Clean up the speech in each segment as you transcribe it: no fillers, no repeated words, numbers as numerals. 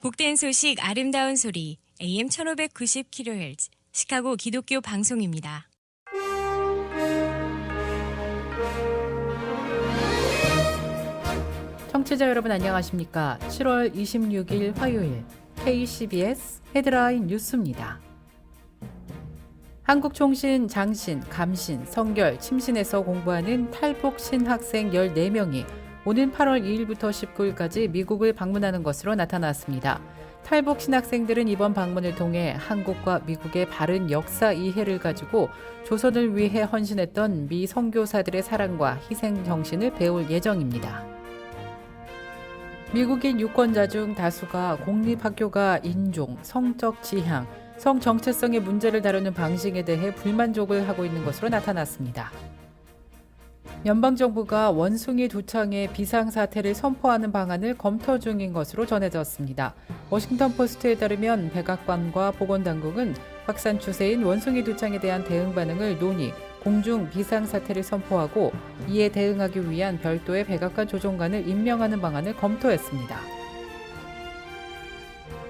복된 소식 아름다운 소리 AM 1590kHz 시카고 기독교 방송입니다. 청취자 여러분 안녕하십니까? 7월 26일 화요일 KCBS 헤드라인 뉴스입니다. 한국총신, 장신, 감신, 성결, 침신에서 공부하는 탈북 신학생 14명이 오는 8월 2일부터 19일까지 미국을 방문하는 것으로 나타났습니다. 탈북 신학생들은 이번 방문을 통해 한국과 미국의 바른 역사 이해를 가지고 조선을 위해 헌신했던 미 선교사들의 사랑과 희생 정신을 배울 예정입니다. 미국인 유권자 중 다수가 공립학교가 인종, 성적 지향, 성 정체성의 문제를 다루는 방식에 대해 불만족을 하고 있는 것으로 나타났습니다. 연방정부가 원숭이 두 쌍의 비상사태를 선포하는 방안을 검토 중인 것으로 전해졌습니다. 워싱턴 포스트에 따르면 백악관과 보건당국은 확산 추세인 원숭이 두 쌍에 대한 대응 반응을 논의, 공중 비상사태를 선포하고 이에 대응하기 위한 별도의 백악관 조정관을 임명하는 방안을 검토했습니다.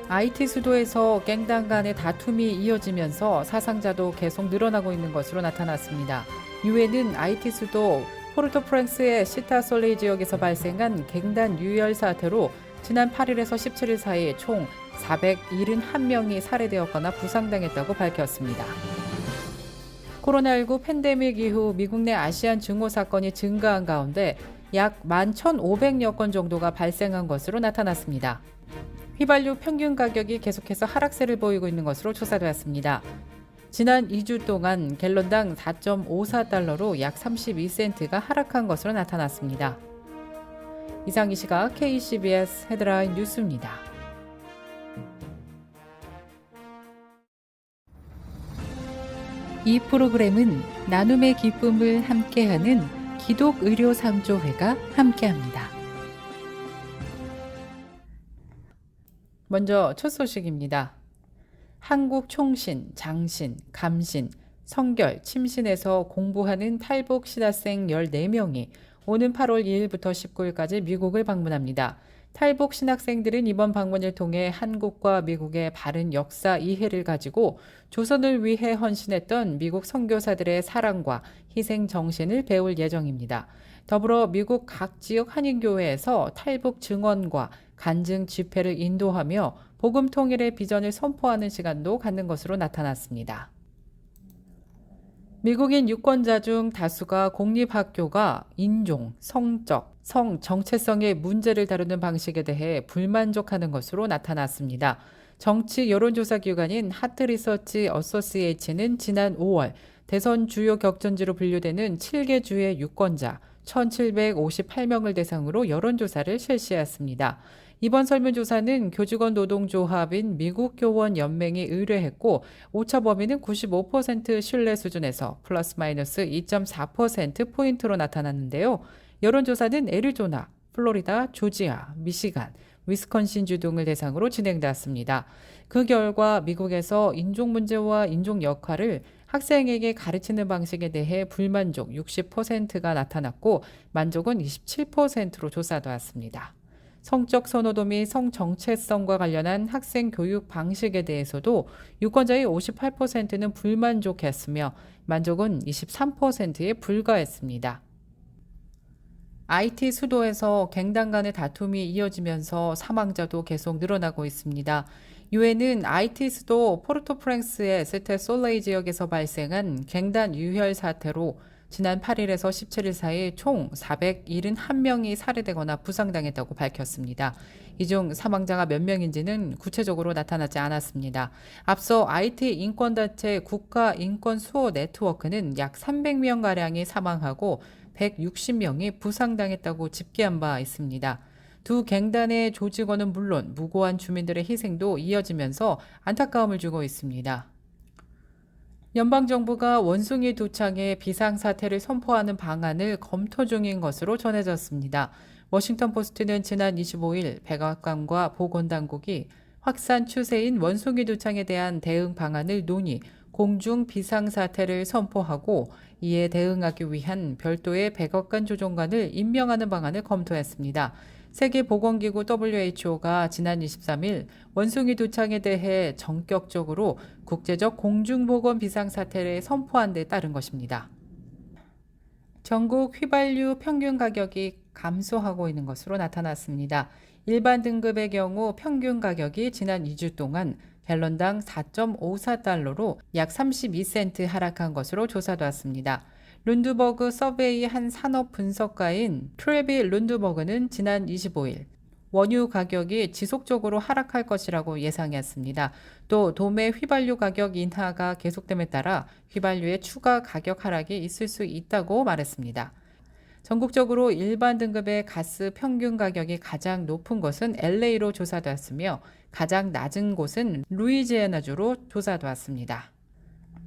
IT 수도에서 갱단 간의 다툼이 이어지면서 사상자도 계속 늘어나고 있는 것으로 나타났습니다. 유엔은 IT 수도 포르토프랑스의 시타솔레이 지역에서 발생한 갱단 유혈 사태로 지난 8일에서 17일 사이 총 471명이 살해되었거나 부상당했다고 밝혔습니다. 코로나19 팬데믹 이후 미국 내 아시안 증오 사건이 증가한 가운데 약 11,500여 건 정도가 발생한 것으로 나타났습니다. 휘발유 평균 가격이 계속해서 하락세를 보이고 있는 것으로 조사되었습니다. 지난 2주 동안 갤런당 4.54달러로 약 32센트가 하락한 것으로 나타났습니다. 이상 이 시각 KCBS 헤드라인 뉴스입니다. 이 프로그램은 나눔의 기쁨을 함께하는 기독의료상조회가 함께합니다. 먼저 첫 소식입니다. 한국 총신, 장신, 감신, 성결, 침신에서 공부하는 탈북 신학생 14명이 오는 8월 2일부터 19일까지 미국을 방문합니다. 탈북 신학생들은 이번 방문을 통해 한국과 미국의 바른 역사 이해를 가지고 조선을 위해 헌신했던 미국 선교사들의 사랑과 희생 정신을 배울 예정입니다. 더불어 미국 각 지역 한인교회에서 탈북 증언과 간증 집회를 인도하며 복음 통일의 비전을 선포하는 시간도 갖는 것으로 나타났습니다. 미국인 유권자 중 다수가 공립학교가 인종, 성적, 성 정체성의 문제를 다루는 방식에 대해 불만족하는 것으로 나타났습니다. 정치 여론조사 기관인 하트리서치 어소시에이츠는 지난 5월 대선 주요 격전지로 분류되는 7개 주의 유권자 1,758명을 대상으로 여론조사를 실시했습니다. 이번 설문조사는 교직원 노동조합인 미국교원연맹이 의뢰했고 오차 범위는 95% 신뢰 수준에서 플러스 마이너스 2.4%포인트로 나타났는데요. 여론조사는 애리조나, 플로리다, 조지아, 미시간, 위스콘신주 등을 대상으로 진행되었습니다. 그 결과 미국에서 인종 문제와 인종 역할을 학생에게 가르치는 방식에 대해 불만족 60%가 나타났고 만족은 27%로 조사되었습니다. 성적 선호도 및 성 정체성과 관련한 학생 교육 방식에 대해서도 유권자의 58%는 불만족했으며 만족은 23%에 불과했습니다. IT 수도에서 갱단 간의 다툼이 이어지면서 사망자도 계속 늘어나고 있습니다. 유엔은 IT 수도 포르토프랑스의 시타솔레이 지역에서 발생한 갱단 유혈 사태로 지난 8일에서 17일 사이 총 471명이 살해되거나 부상당했다고 밝혔습니다. 이 중 사망자가 몇 명인지는 구체적으로 나타나지 않았습니다. 앞서 IT 인권단체 국가인권수호 네트워크는 약 300명가량이 사망하고 160명이 부상당했다고 집계한 바 있습니다. 두 갱단의 조직원은 물론 무고한 주민들의 희생도 이어지면서 안타까움을 주고 있습니다. 연방정부가 원숭이 두 쌍의 비상사태를 선포하는 방안을 검토 중인 것으로 전해졌습니다. 워싱턴 포스트는 지난 25일 백악관과 보건당국이 확산 추세인 원숭이 두 쌍에 대한 대응 방안을 논의, 공중 비상사태를 선포하고 이에 대응하기 위한 별도의 백악관 조정관을 임명하는 방안을 검토했습니다. 세계보건기구 WHO가 지난 23일 원숭이 두창에 대해 전격적으로 국제적 공중보건 비상사태를 선포한 데 따른 것입니다. 전국 휘발유 평균 가격이 감소하고 있는 것으로 나타났습니다. 일반 등급의 경우 평균 가격이 지난 2주 동안 갤런당 4.54달러로 약 32센트 하락한 것으로 조사됐습니다. 룬드버그 서베이 한 산업 분석가인 트레비 룬드버그는 지난 25일 원유 가격이 지속적으로 하락할 것이라고 예상했습니다. 또 도매 휘발유 가격 인하가 계속됨에 따라 휘발유의 추가 가격 하락이 있을 수 있다고 말했습니다. 전국적으로 일반 등급의 가스 평균 가격이 가장 높은 곳은 LA로 조사되었으며 가장 낮은 곳은 루이지애나주로 조사되었습니다.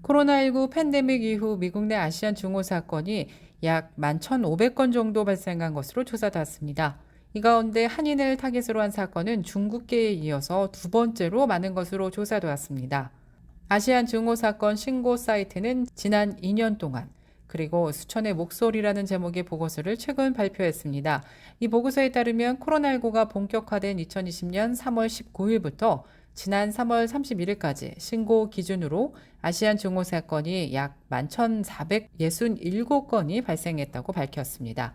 코로나19 팬데믹 이후 미국 내 아시안 증오 사건이 약 11,500건 정도 발생한 것으로 조사됐습니다. 이 가운데 한인을 타깃으로 한 사건은 중국계에 이어서 두 번째로 많은 것으로 조사되었습니다. 아시안 증오 사건 신고 사이트는 지난 2년 동안 그리고 수천의 목소리라는 제목의 보고서를 최근 발표했습니다. 이 보고서에 따르면 코로나19가 본격화된 2020년 3월 19일부터 지난 3월 31일까지 신고 기준으로 아시안 증오 사건이 약 11,467건이 발생했다고 밝혔습니다.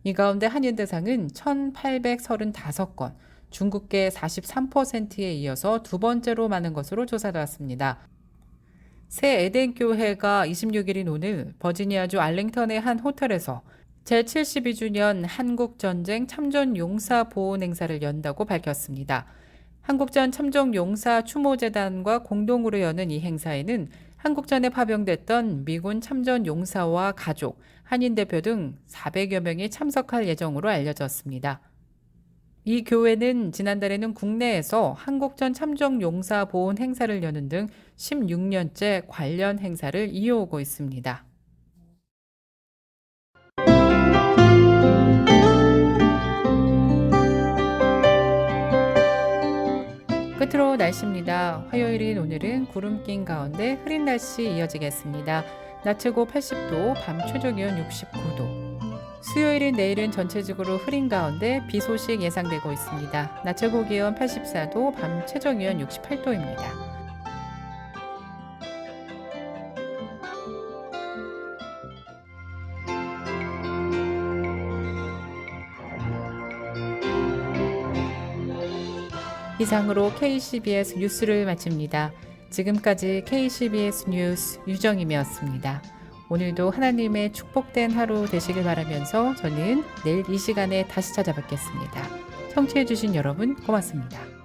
이 가운데 한인 대상은 1,835건, 중국계 43%에 이어서 두 번째로 많은 것으로 조사되었습니다. 새 에덴 교회가 26일인 오늘 버지니아주 알링턴의 한 호텔에서 제72주년 한국전쟁 참전용사 보훈 행사를 연다고 밝혔습니다. 한국전 참전용사 추모재단과 공동으로 여는 이 행사에는 한국전에 파병됐던 미군 참전용사와 가족, 한인 대표 등 400여 명이 참석할 예정으로 알려졌습니다. 이 교회는 지난달에는 국내에서 한국전 참전용사 보훈 행사를 여는 등 16년째 관련 행사를 이어오고 있습니다. 끝으로 날씨입니다. 화요일인 오늘은 구름 낀 가운데 흐린 날씨 이어지겠습니다. 낮 최고 80도, 밤 최저 기온 69도. 수요일인 내일은 전체적으로 흐린 가운데 비 소식 예상되고 있습니다. 낮 최고 기온 84도, 밤 최저 기온 68도입니다. 이상으로 KCBS 뉴스를 마칩니다. 지금까지 KCBS 뉴스 유정임이었습니다. 오늘도 하나님의 축복된 하루 되시길 바라면서 저는 내일 이 시간에 다시 찾아뵙겠습니다. 청취해주신 여러분 고맙습니다.